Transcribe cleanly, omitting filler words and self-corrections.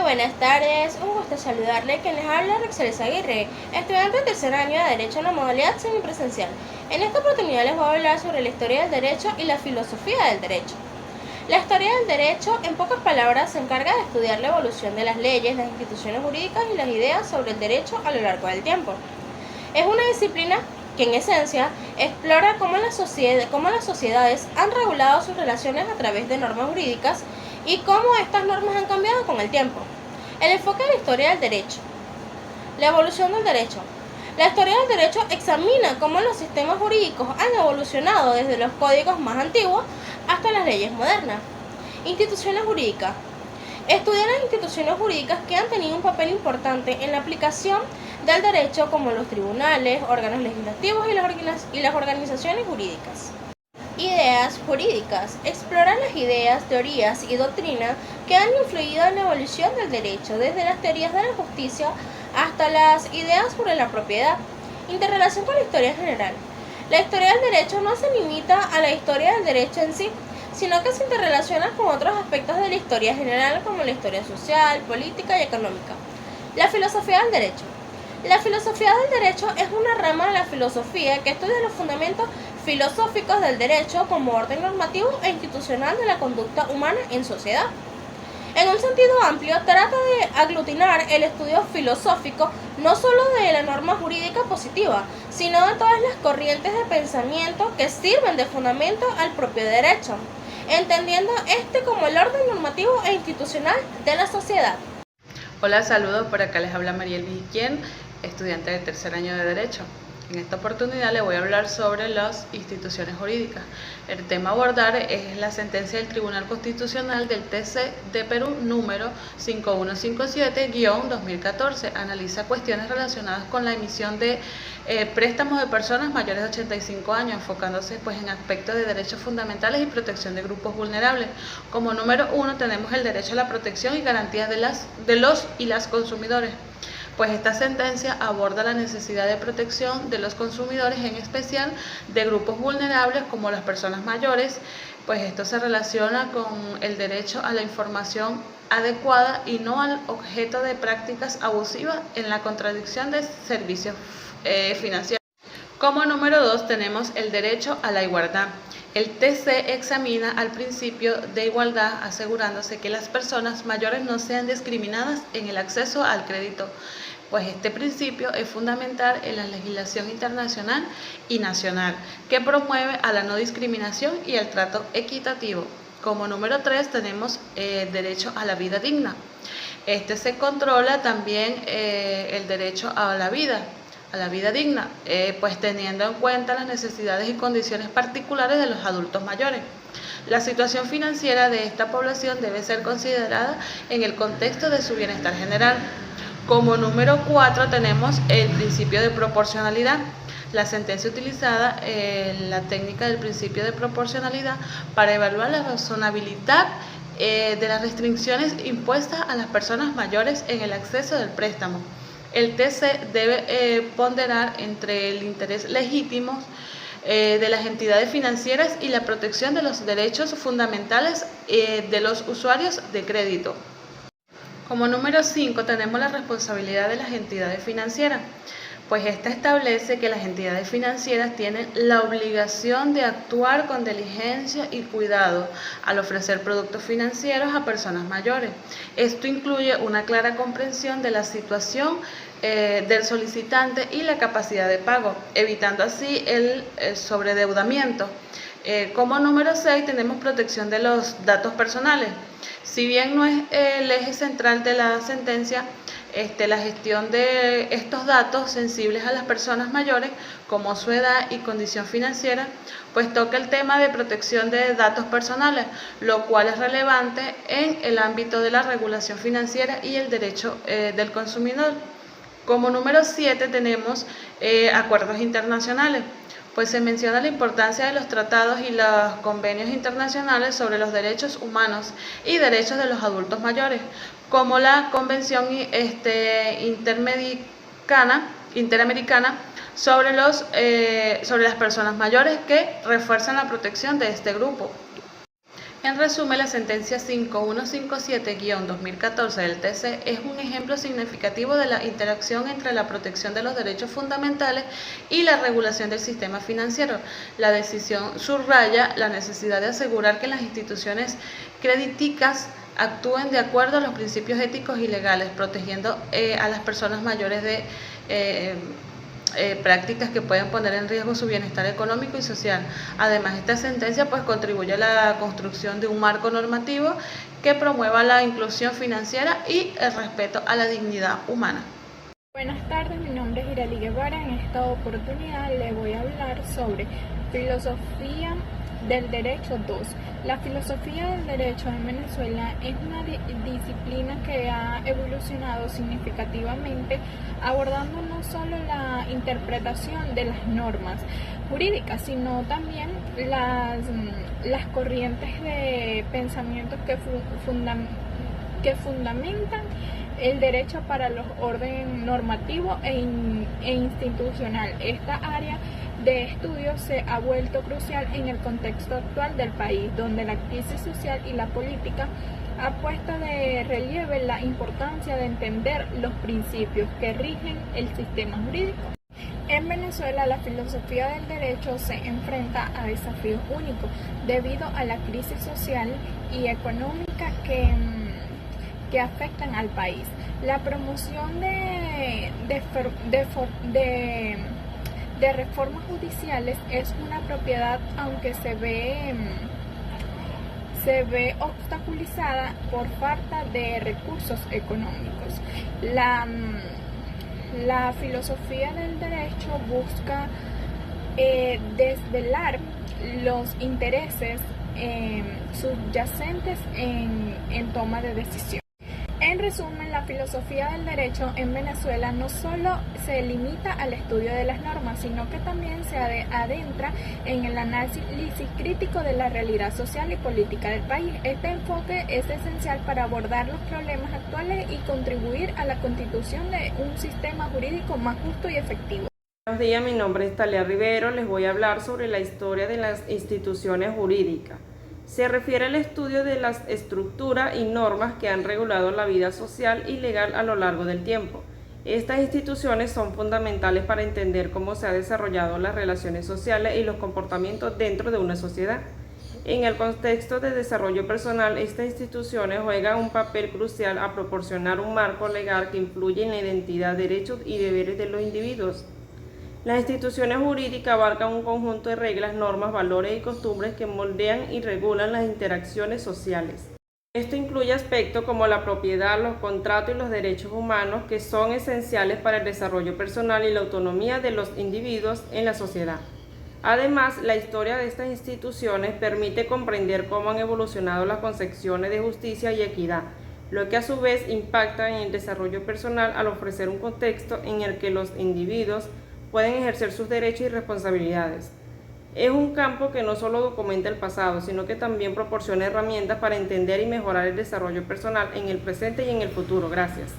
buenas tardes, un gusto saludarle. Quien les habla Rexel Aguirre, estudiante de tercer año de Derecho en la modalidad semipresencial. En esta oportunidad les voy a hablar sobre la historia del derecho y la filosofía del derecho. La historia del derecho, en pocas palabras, se encarga de estudiar la evolución de las leyes, las instituciones jurídicas y las ideas sobre el derecho a lo largo del tiempo. Es una disciplina que en esencia explora cómo las sociedades han regulado sus relaciones a través de normas jurídicas y cómo estas normas han cambiado con el tiempo. El enfoque de la historia del derecho. La evolución del derecho. La historia del derecho examina cómo los sistemas jurídicos han evolucionado desde los códigos más antiguos hasta las leyes modernas. Instituciones jurídicas. Estudia las instituciones jurídicas que han tenido un papel importante en la aplicación del derecho, como los tribunales, órganos legislativos y las organizaciones jurídicas. Ideas jurídicas. Exploran las ideas, teorías y doctrina que han influido en la evolución del derecho, desde las teorías de la justicia hasta las ideas sobre la propiedad. Interrelación con la historia general. La historia del derecho no se limita a la historia del derecho en sí, sino que se interrelaciona con otros aspectos de la historia general, como la historia social, política y económica. La filosofía del derecho. La filosofía del derecho es una rama de la filosofía que estudia los fundamentos filosóficos del derecho como orden normativo e institucional de la conducta humana en sociedad. En un sentido amplio, trata de aglutinar el estudio filosófico no solo de la norma jurídica positiva, sino de todas las corrientes de pensamiento que sirven de fundamento al propio derecho, entendiendo este como el orden normativo e institucional de la sociedad. Hola, saludos, por acá les habla Mariel Vigiquien, estudiante de tercer año de Derecho. En esta oportunidad les voy a hablar sobre las instituciones jurídicas. El tema a abordar es la sentencia del Tribunal Constitucional del TC de Perú número 5157-2014. Analiza cuestiones relacionadas con la emisión de préstamos de personas mayores de 85 años, enfocándose en aspectos de derechos fundamentales y protección de grupos vulnerables. Como número 1 tenemos el derecho a la protección y garantías de los y las consumidores. Pues esta sentencia aborda la necesidad de protección de los consumidores, en especial de grupos vulnerables como las personas mayores, pues esto se relaciona con el derecho a la información adecuada y no al objeto de prácticas abusivas en la contradicción de servicios financieros. Como número 2 tenemos el derecho a la igualdad. El TC examina al principio de igualdad, asegurándose que las personas mayores no sean discriminadas en el acceso al crédito, pues este principio es fundamental en la legislación internacional y nacional, que promueve a la no discriminación y el trato equitativo. Como número 3 tenemos el derecho a la vida digna. Este se controla también el derecho a la vida digna, pues teniendo en cuenta las necesidades y condiciones particulares de los adultos mayores. La situación financiera de esta población debe ser considerada en el contexto de su bienestar general. Como número 4 tenemos el principio de proporcionalidad. La sentencia utilizada la técnica del principio de proporcionalidad para evaluar la razonabilidad de las restricciones impuestas a las personas mayores en el acceso del préstamo. El TC debe ponderar entre el interés legítimo de las entidades financieras y la protección de los derechos fundamentales de los usuarios de crédito. Como número 5 tenemos la responsabilidad de las entidades financieras, pues esta establece que las entidades financieras tienen la obligación de actuar con diligencia y cuidado al ofrecer productos financieros a personas mayores. Esto incluye una clara comprensión de la situación del solicitante y la capacidad de pago, evitando así el sobreendeudamiento. Como número 6 tenemos protección de los datos personales. Si bien no es el eje central de la sentencia, la gestión de estos datos sensibles a las personas mayores, como su edad y condición financiera, pues toca el tema de protección de datos personales, lo cual es relevante en el ámbito de la regulación financiera y el derecho del consumidor. Como número 7 tenemos acuerdos internacionales. Pues se menciona la importancia de los tratados y los convenios internacionales sobre los derechos humanos y derechos de los adultos mayores, como la Convención Interamericana sobre las personas mayores, que refuerzan la protección de este grupo. En resumen, la sentencia 5157-2014 del TC es un ejemplo significativo de la interacción entre la protección de los derechos fundamentales y la regulación del sistema financiero. La decisión subraya la necesidad de asegurar que las instituciones credíticas actúen de acuerdo a los principios éticos y legales, protegiendo a las personas mayores de prácticas que pueden poner en riesgo su bienestar económico y social. Además, esta sentencia contribuye a la construcción de un marco normativo que promueva la inclusión financiera y el respeto a la dignidad humana. Buenas tardes, mi nombre es Irali Guevara. En esta oportunidad le voy a hablar sobre filosofía del derecho 2. La filosofía del derecho en Venezuela es una disciplina que ha evolucionado significativamente, abordando no solo la interpretación de las normas jurídicas, sino también las corrientes de pensamientos que fundamentan el derecho para los orden normativo e institucional. Esta área de estudio se ha vuelto crucial en el contexto actual del país, donde la crisis social y la política ha puesto de relieve la importancia de entender los principios que rigen el sistema jurídico. En Venezuela, la filosofía del derecho se enfrenta a desafíos únicos debido a la crisis social y económica que afectan al país. La promoción de reformas judiciales es una propiedad, aunque se ve obstaculizada por falta de recursos económicos. La filosofía del derecho busca desvelar los intereses subyacentes en toma de decisión. En resumen, la filosofía del derecho en Venezuela no solo se limita al estudio de las normas, sino que también se adentra en el análisis crítico de la realidad social y política del país. Este enfoque es esencial para abordar los problemas actuales y contribuir a la constitución de un sistema jurídico más justo y efectivo. Buenos días, mi nombre es Talia Rivero. Les voy a hablar sobre la historia de las instituciones jurídicas. Se refiere al estudio de las estructuras y normas que han regulado la vida social y legal a lo largo del tiempo. Estas instituciones son fundamentales para entender cómo se han desarrollado las relaciones sociales y los comportamientos dentro de una sociedad. En el contexto de desarrollo personal, estas instituciones juegan un papel crucial a proporcionar un marco legal que influye en la identidad, derechos y deberes de los individuos. Las instituciones jurídicas abarcan un conjunto de reglas, normas, valores y costumbres que moldean y regulan las interacciones sociales. Esto incluye aspectos como la propiedad, los contratos y los derechos humanos, que son esenciales para el desarrollo personal y la autonomía de los individuos en la sociedad. Además, la historia de estas instituciones permite comprender cómo han evolucionado las concepciones de justicia y equidad, lo que a su vez impacta en el desarrollo personal al ofrecer un contexto en el que los individuos pueden ejercer sus derechos y responsabilidades. Es un campo que no solo documenta el pasado, sino que también proporciona herramientas para entender y mejorar el desarrollo personal en el presente y en el futuro. Gracias.